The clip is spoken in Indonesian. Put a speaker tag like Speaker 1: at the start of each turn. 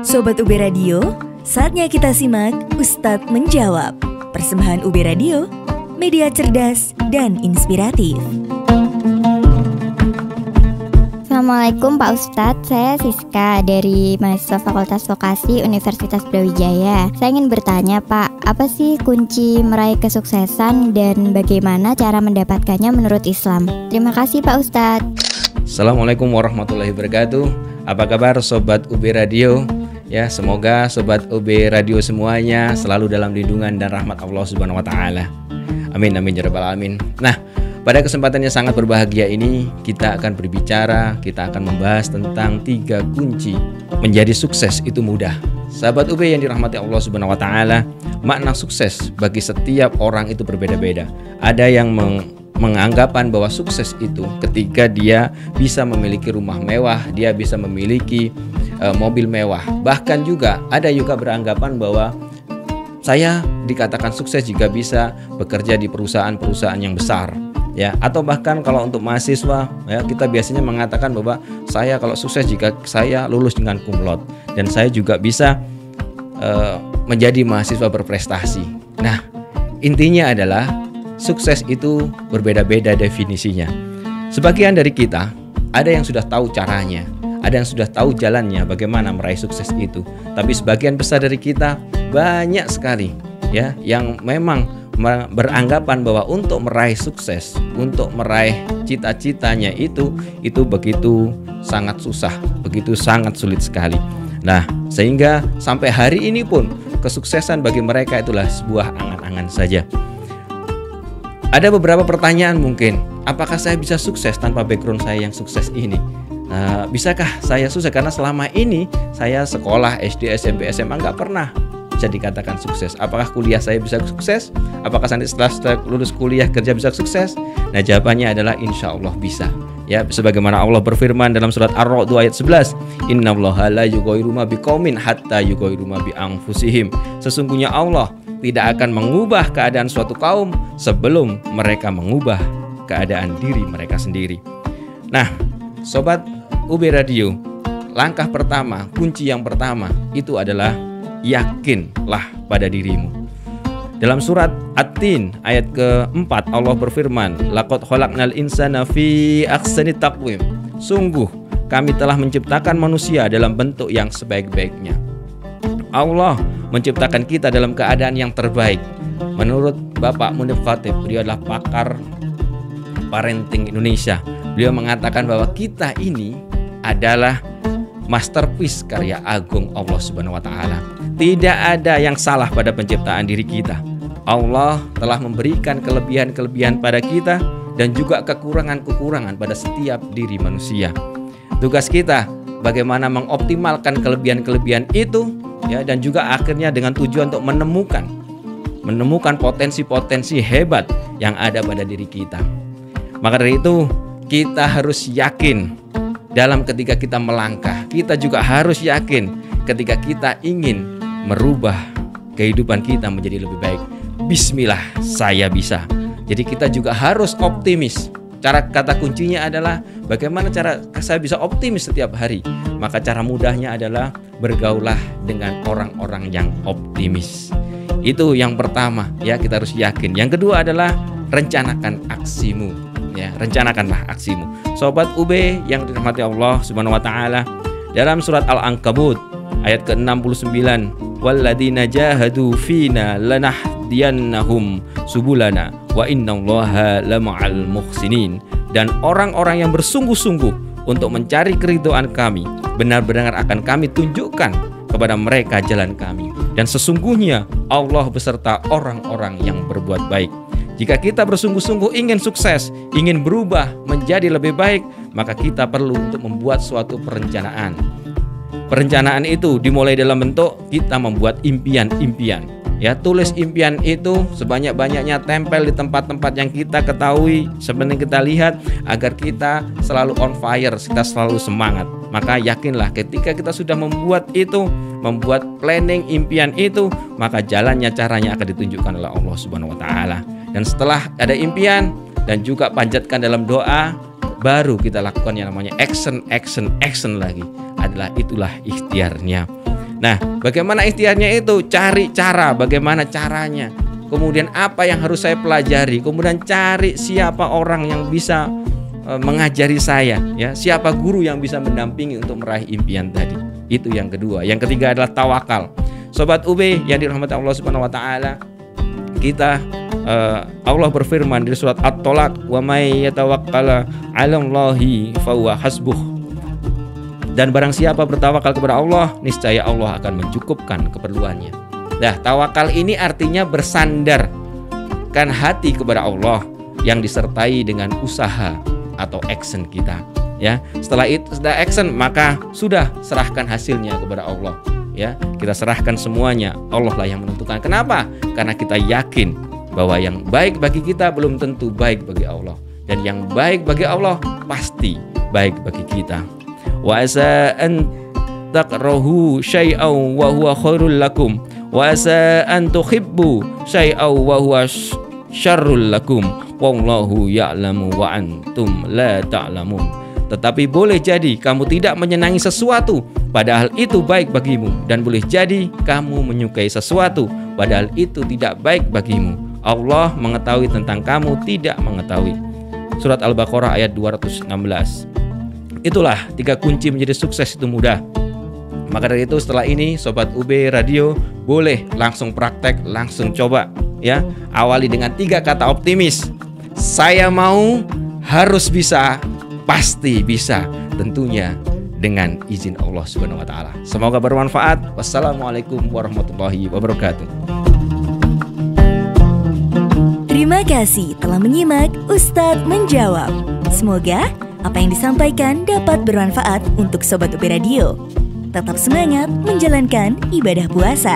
Speaker 1: Sobat UB Radio, saatnya kita simak Ustadz Menjawab. Persembahan UB Radio, media cerdas dan inspiratif.
Speaker 2: Assalamualaikum Pak Ustadz, saya Siska dari mahasiswa Fakultas Vokasi Universitas Brawijaya. Saya ingin bertanya Pak, apa sih kunci meraih kesuksesan dan bagaimana cara mendapatkannya menurut Islam? Terima kasih Pak Ustadz.
Speaker 3: Assalamualaikum warahmatullahi wabarakatuh. Apa kabar Sobat UB Radio? Ya, semoga Sobat UB Radio semuanya selalu dalam lindungan dan rahmat Allah Subhanahu wa Ta'ala. Amin, amin, ya rabbal alamin. Nah, pada kesempatan yang sangat berbahagia ini, kita akan berbicara, kita akan membahas tentang 3 kunci menjadi sukses itu mudah. Sahabat UB yang dirahmati Allah Subhanahu wa Ta'ala, makna sukses bagi setiap orang itu berbeda-beda. Ada yang menganggapan bahwa sukses itu ketika dia bisa memiliki rumah mewah, dia bisa memiliki mobil mewah. Bahkan juga ada juga beranggapan bahwa saya dikatakan sukses jika bisa bekerja di perusahaan-perusahaan yang besar, ya. Atau bahkan kalau untuk mahasiswa, ya, kita biasanya mengatakan bahwa saya kalau sukses jika saya lulus dengan cum laude dan saya juga bisa menjadi mahasiswa berprestasi. Nah, intinya adalah sukses itu berbeda-beda definisinya. Sebagian dari kita ada yang sudah tahu caranya, ada yang sudah tahu jalannya bagaimana meraih sukses itu. Tapi sebagian besar dari kita banyak sekali, ya, yang memang beranggapan bahwa untuk meraih sukses, untuk meraih cita-citanya itu begitu sangat susah, begitu sangat sulit sekali. Nah, sehingga sampai hari ini pun kesuksesan bagi mereka itulah sebuah angan-angan saja. Ada beberapa pertanyaan mungkin, apakah saya bisa sukses tanpa background saya yang sukses ini? Bisakah saya sukses? Karena selama ini saya sekolah SD, SMP, SMA nggak pernah bisa dikatakan sukses. Apakah kuliah saya bisa sukses? Apakah nanti setelah lulus kuliah kerja bisa sukses? Nah, jawabannya adalah insya Allah bisa. Ya, sebagaimana Allah berfirman dalam surat Ar-Ra'd ayat 11, Innallaha la yughayyiru ma biqaumin hatta yughayyiru ma bi anfusihim. Sesungguhnya Allah tidak akan mengubah keadaan suatu kaum sebelum mereka mengubah keadaan diri mereka sendiri. Nah, Sobat UB Radio, langkah pertama, kunci yang pertama itu adalah yakinlah pada dirimu. Dalam surat At-Tin ayat ke-4 Allah berfirman, Laqad khalaqnal insana fi ahsani taqwim. Sungguh kami telah menciptakan manusia dalam bentuk yang sebaik-baiknya. Allah menciptakan kita dalam keadaan yang terbaik. Menurut Bapak Munif Khatib, beliau adalah pakar parenting Indonesia. Beliau mengatakan bahwa kita ini adalah masterpiece karya agung Allah Subhanahu wa Ta'ala. Tidak ada yang salah pada penciptaan diri kita. Allah telah memberikan kelebihan-kelebihan pada kita dan juga kekurangan-kekurangan pada setiap diri manusia. Tugas kita bagaimana mengoptimalkan kelebihan-kelebihan itu, ya, dan juga akhirnya dengan tujuan untuk menemukan potensi-potensi hebat yang ada pada diri kita. Maka dari itu kita harus yakin dalam ketika kita melangkah. Kita juga harus yakin ketika kita ingin merubah kehidupan kita menjadi lebih baik. Bismillah, saya bisa. Jadi kita juga harus optimis. Kata kuncinya adalah bagaimana cara saya bisa optimis setiap hari. Maka cara mudahnya adalah bergaulah dengan orang-orang yang optimis. Itu yang pertama, ya, kita harus yakin. Yang kedua adalah rencanakan aksimu. Ya, rencanakanlah aksimu. Sobat UB yang dirahmati Allah Subhanahu wa Ta'ala, dalam surat Al-Ankabut ayat ke-69, walladzina jahadu fina lanahdiyannahum subulana wa innallaha lama'al muhsinin. Dan orang-orang yang bersungguh-sungguh untuk mencari keridhaan kami, benar-benar akan kami tunjukkan kepada mereka jalan kami. Dan sesungguhnya Allah beserta orang-orang yang berbuat baik. Jika kita bersungguh-sungguh ingin sukses, ingin berubah menjadi lebih baik, maka kita perlu untuk membuat suatu perencanaan. Perencanaan itu dimulai dalam bentuk kita membuat impian-impian. Ya, tulis impian itu sebanyak-banyaknya, tempel di tempat-tempat yang kita ketahui, sebenarnya kita lihat, agar kita selalu on fire, kita selalu semangat. Maka yakinlah ketika kita sudah membuat itu, membuat planning impian itu, maka jalannya, caranya akan ditunjukkan oleh Allah Subhanahu wa Ta'ala. Dan setelah ada impian dan juga panjatkan dalam doa, baru kita lakukan yang namanya action lagi. Itulah ikhtiarnya. Nah, bagaimana ikhtiarnya itu? Cari cara, bagaimana caranya. Kemudian apa yang harus saya pelajari? Kemudian cari siapa orang yang bisa mengajari saya, ya. Siapa guru yang bisa mendampingi untuk meraih impian tadi. Itu yang kedua. Yang ketiga adalah tawakal. Sobat UB yang dirahmati Allah Subhanahu wa taala, kita Allah berfirman di surat At-Tolaq, "Wa may yatawakkala 'alallahi fahuwa hasbuh." Dan barang siapa bertawakal kepada Allah, niscaya Allah akan mencukupkan keperluannya. Nah, tawakal ini artinya bersandarkan hati kepada Allah yang disertai dengan usaha atau action kita. Ya, setelah itu sudah action, maka sudah serahkan hasilnya kepada Allah. Ya, kita serahkan semuanya, Allah lah yang menentukan. Kenapa? Karena kita yakin bahwa yang baik bagi kita belum tentu baik bagi Allah, dan yang baik bagi Allah pasti baik bagi kita. Wa asa an takrahu syai'an wa huwa khairul lakum wa asa an tuhibbu syai'an wa huwa syarrul lakum wallahu ya'lamu wa antum la ta'lamun. Tetapi boleh jadi kamu tidak menyenangi sesuatu padahal itu baik bagimu, dan boleh jadi kamu menyukai sesuatu padahal itu tidak baik bagimu. Allah mengetahui tentang kamu tidak mengetahui. Surat Al-Baqarah ayat 216. Itulah 3 kunci menjadi sukses itu mudah. Maka dari itu setelah ini Sobat UB Radio boleh langsung praktek, langsung coba, ya. Awali dengan 3 kata optimis. Saya mau, harus bisa, pasti bisa, tentunya dengan izin Allah Subhanahu wa taala. Semoga bermanfaat. Wassalamualaikum warahmatullahi wabarakatuh.
Speaker 1: Terima kasih telah menyimak Ustadz Menjawab. Semoga apa yang disampaikan dapat bermanfaat untuk Sobat UB Radio. Tetap semangat menjalankan ibadah puasa.